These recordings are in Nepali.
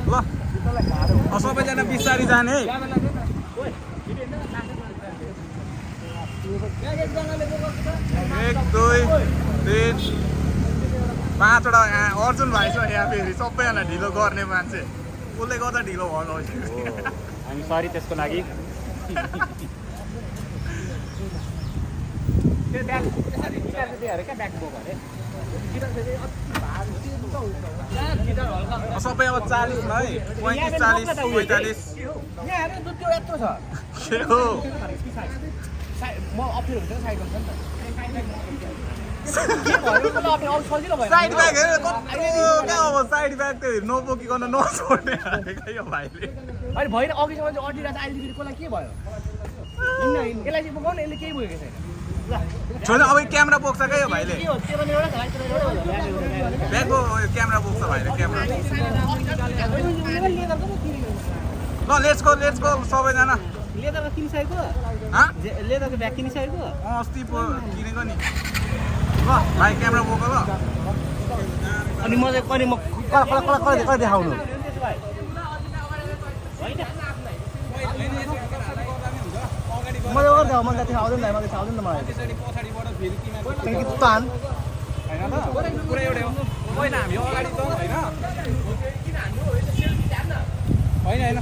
ल सबैजना बिस्तारी जाने है 1 2 3 5वटा अर्जुन भाइ छ यहाँ फेरि सबैजना ढिलो गर्ने मान्छे उसले गर्दा ढिलो भयो हामी सरी त्यसको लागि सबै अब 40 है 35 40 45 के हो म अप्ठ्यारो हुन्छ साइकल छ नि साइड ब्याग हेर कस्तो क्या अब साइड ब्याग त नबोकिकन नछोड्ने हालेको यो भाइले होइन भएन अघिसम्म चाहिँ अडिरहेको अहिले फेरि कसलाई के भयो यसलाई चाहिँ बोकाउनु यसले केही बोकेको छैन छोड्नु अब क्यामेरा बोक्छ क्या यो भाइले ब्यागको क्यामेरा बोक्छ भाइले क्यामेरा ल लेट्स गो सबैजना लेदरको किनिसकेको लेदरको ब्याग किनिसकेको अस्ति पो किनेको नि ल भाइ क्यामेरा बोक ल अनि म चाहिँ कहिले म कहिले देखाउनु मलाई गर्दा मलाई थाहा आउँदैन मलाई थाहा आउँदैन मलाई तान पुरै एउटै हो होइन हामी अगाडि त होइन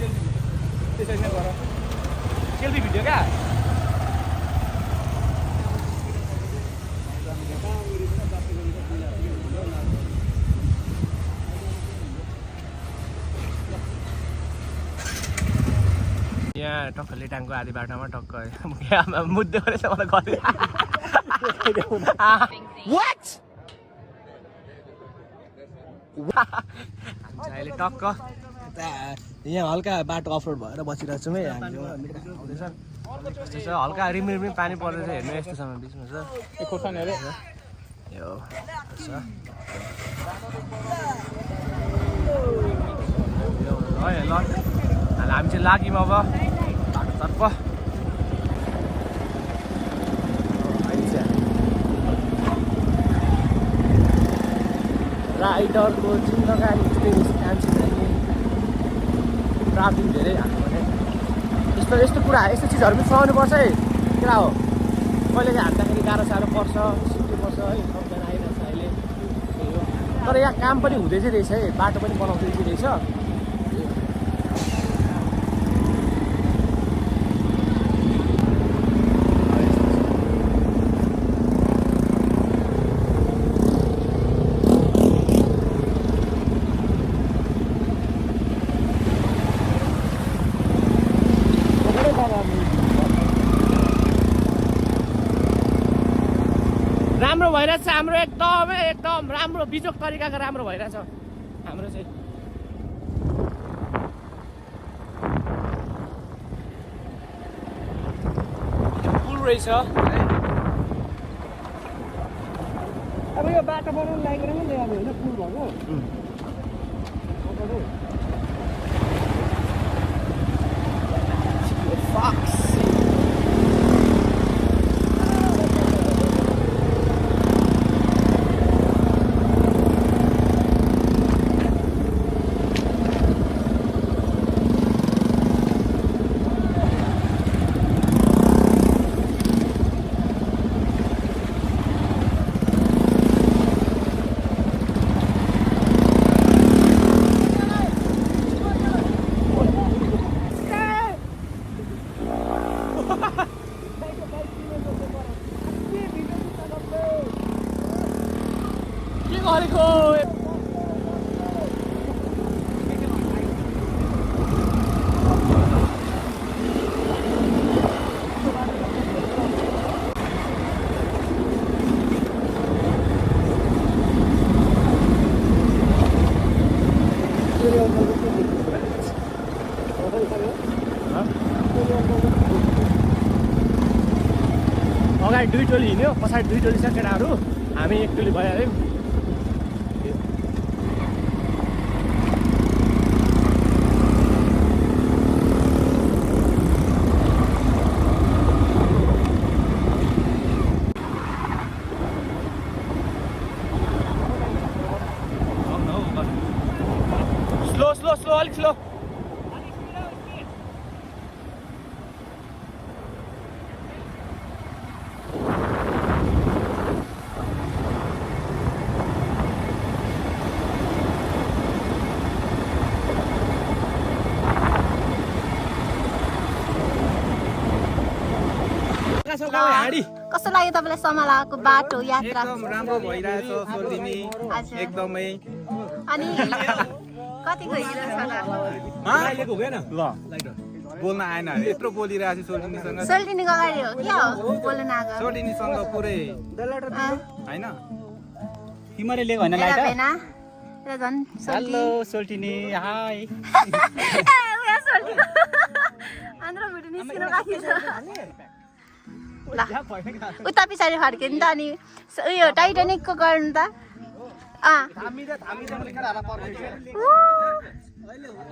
त्यसरी नै गर सेल्फी भिडियो क्या यहाँ टक्क लेटाङको आधी बाटोमा टक्क मुद्दे रहेछ मलाई गरे अहिले टक्क यहाँ हल्का बाटो अफरोड भएर बसिरहेको छौँ है हामी आउँदैछ हल्का रिमरिम पानी पर्दैछ हेर्नु यस्तो समय बिचमा छ खोर्सानी अरे यो छ है ल हामी चाहिँ लाग्यौँ अब बाटोतर्फ राइडरको जिन्दगानी ट्राफिक धेरै हाल्नु भने यस्तो कुरा यस्तो चिजहरू पनि सुहाउनुपर्छ है कुरा हो कहिले काहीँ हान्दाखेरि गाह्रो साह्रो पर्छ सिक्नु पर्छ है सबजना आइरहेछ अहिले तर यहाँ काम पनि हुँदै चाहिँ रहेछ है बाटो पनि बनाउँदै रहेछ राम्रो भइरहेछ हाम्रो एकदम राम्रो बिजोक तरिकाको राम्रो भइरहेछ हाम्रो चाहिँ पुल रहेछ अब यो बाटो बनाउनु लागेर पनि अब होइन पुल भएको अगाडि 2 टोली हिँड्यो पछाडि 2 टोली छ केटाहरू हामी 1 टोली भइहाल्यौँ स्लो अलिक स्लो कस्तो लाग्यो तपाईँलाई समलाको बाटो यात्रा एकदम राम्रो भइरहेछ सोल्टिनी हजुर। एकदमै अनि कतिको हिरो छ र ल बोल्न आएन यत्रो बोलिरहेको छु सोल्टिनीसँग सोल्टिनीको अगाडि हो के हो बोल्न नआएको सोल्टिनीसँग पुरै होइन तिमीले लिएको होइन हेर भेना र झन् हेलो सोल्टिनी हाई उयो सोल्टिनी आन्द्रो भिडियो निस्किनु बाँकी छ ल उता पछाडि फर्क्यो नि त अनि उयो टाइटानिकको गर्नु त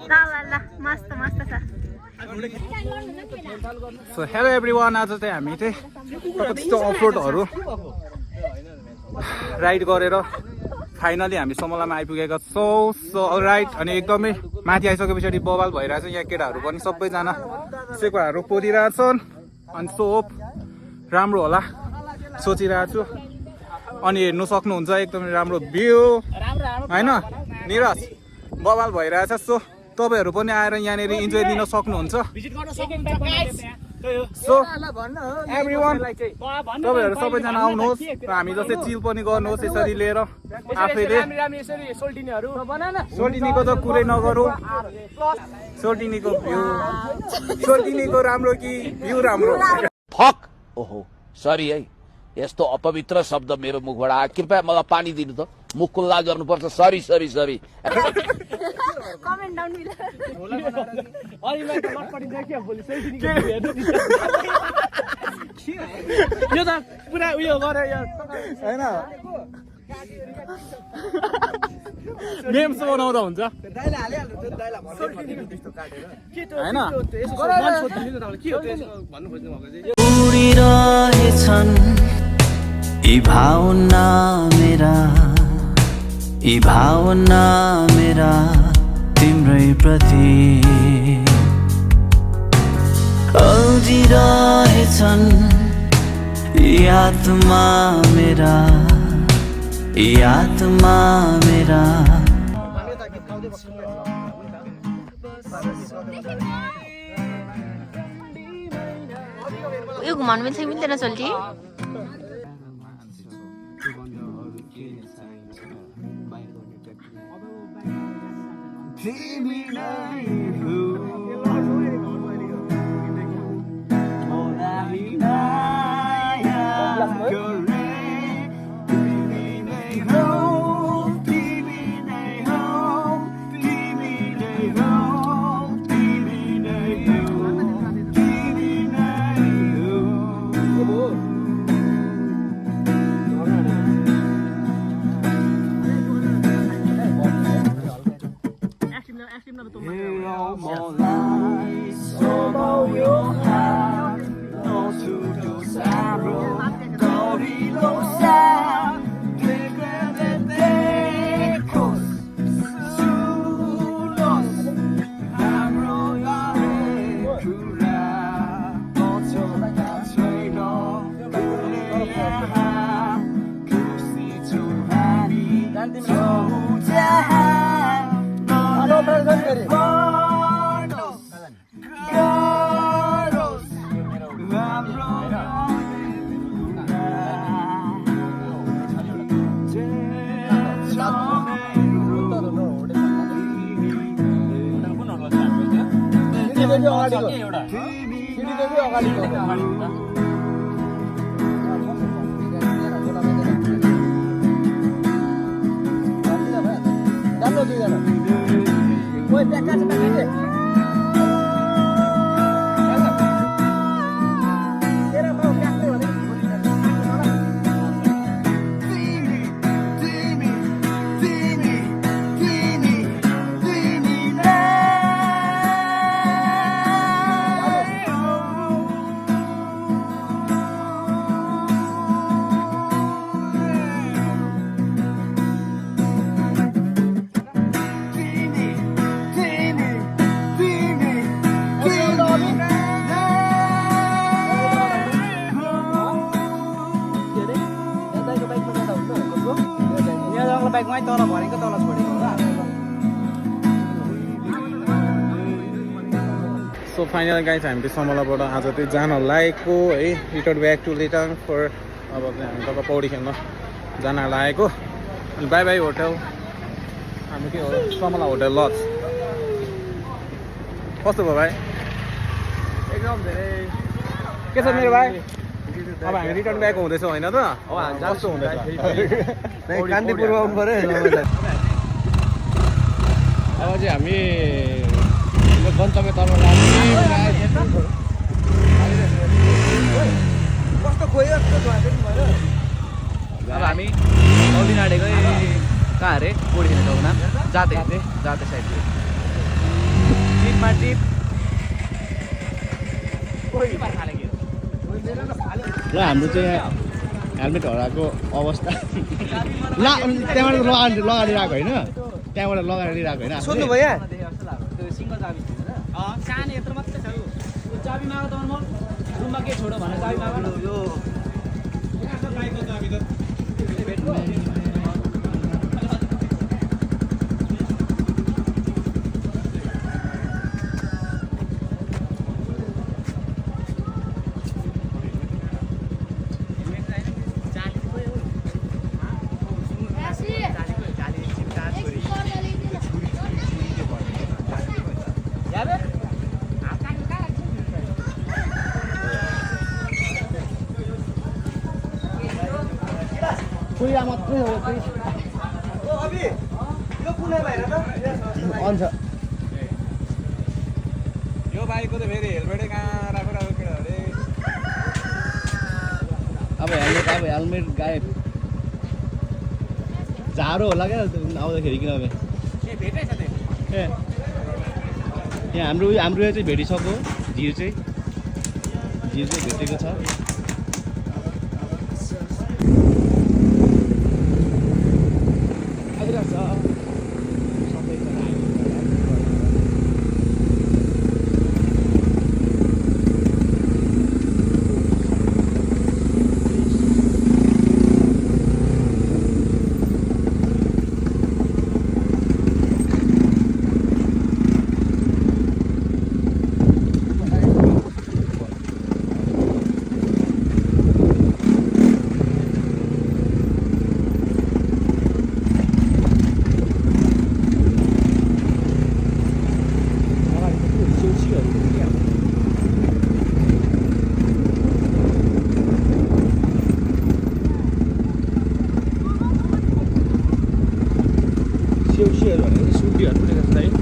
ल ल ल मस्त मस्त छ सो हेलो एभ्रिवान आज चाहिँ हामी चाहिँ त्यस्तो अफरोडहरू राइड गरेर फाइनली हामी समलामा आइपुगेका छौँ सो राइट अनि एकदमै माथि आइसके पछाडि बवाल भइरहेछ यहाँ केटाहरू पनि सबैजना सेकुवाहरू पोलिरहेछन् अनि सो होप राम्रो होला सोचिरहेको छु अनि हेर्नु सक्नुहुन्छ एकदमै राम्रो भ्यू होइन निरज बवाल भइरहेछ सो तपाईँहरू पनि आएर यहाँनिर इन्जोय लिन सक्नुहुन्छ सो एभ्रिवान तपाईँहरू सबैजना आउनुहोस् र हामी जस्तै चिल पनि गर्नुहोस् यसरी लिएर आफैले सोल्टिनीको त कुरै नगरौँ सोल्टिनीको भ्यू सोल्टिनीको राम्रो कि भ्यू राम्रो फक ओहो सरी है यस्तो अपवित्र शब्द मेरो मुखबाट आयो कृपया मलाई पानी दिनु त मुख खुल्ला गर्नुपर्छ sorry sorry sorry comment down यो त पुरा उयो गरे होइन मेम्स बनाउँदा हुन्छ उडिरहेछन् यी भावना मेरा तिम्रै प्रति अल्झिरहेछन् यी आत्मा मेरा यो घुमाउनु मिल्छ कि मिल्दैन सोल्टी सो फाइनल गाइस हामीले समलाबाट आज चाहिँ जान लागेको है रिटर्न ब्याक टु लिटङ फर अब चाहिँ हामी तल पौडी खेल्न जान लागेको अनि बाई बाई होटल हामी के हो समला होटल लज कस्तो भयो भाइ एकदम धेरै के छ मेरो भाइ अब हामी रिटर्न ब्याक हुँदैछौँ होइन त कस्तो हुँदैछ कान्तिपुरमा आउनु पऱ्यो अब चाहिँ हामी गन्तव्यतर्फ कस्तो खोयो अब हामी औली नाडेकै कहाँ अरे पौडी खेल्ने ठाउँको नाम जाते साइड टिपमा टिप ल हाम्रो चाहिँ हेलमेट हराएको अवस्था त्यहाँबाट लगाइरहेको होइन त्यहाँबाट लगाइरहेको होइन सोध्नु भयो यहाँ सिङ्गल चाबी सानो यत्रो मात्रै छ यो चाबी माग त म रुममा के छोडो भने चाबी माग यो कुइरा मात्रै हो अन्त यो बाइकको त फेरि हेलमेटै कहाँ राखेर केटाहरूले अब हेलमेट गायब झारो होला क्या आउँदाखेरि किनभने ए यहाँ हाम्रो यो चाहिँ भेटिसक्यो झिर चाहिँ भेटेको छ सेउसीहरू भनेको सुटीहरू पनि रहेछ है